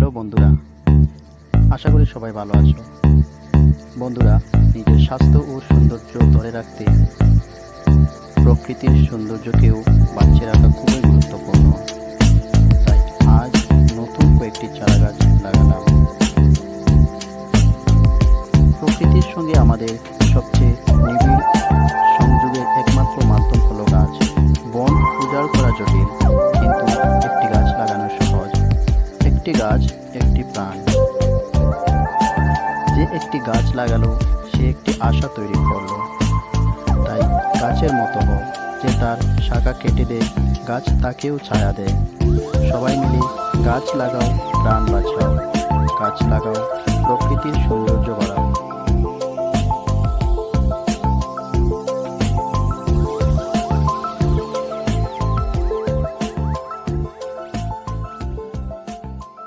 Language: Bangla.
হ্যালো বন্ধুরা, আশা করি সবাই ভালো আছো। বন্ধুরা, নিজের স্বাস্থ্য ও সৌন্দর্য ধরে রাখতে প্রকৃতির সৌন্দর্যকেও বাঁচিয়ে রাখা খুবই গুরুত্বপূর্ণ। তাই আজ নতুন কয়েকটি চারা গাছ লাগালাম। প্রকৃতির সঙ্গে আমাদের সবচেয়ে নিবিড় সংযোগের একমাত্র মাধ্যম হলো গাছ। বন উজাড় করা জটিল, কিন্তু একটি গাছ লাগানো সহজ। একটি গাছ একটি প্রাণ। যে একটি গাছ লাগালো সে একটি আশা তৈরি করলো। তাই গাছের মতো হোক, যে তার শাখা কেটে দেয়, গাছ তাকেও ছায়া দেয়। সবাই মিলে গাছ লাগাও, প্রাণ বাঁচাও। গাছ লাগাও, প্রকৃতির সৌন্দর্য বাড়াও।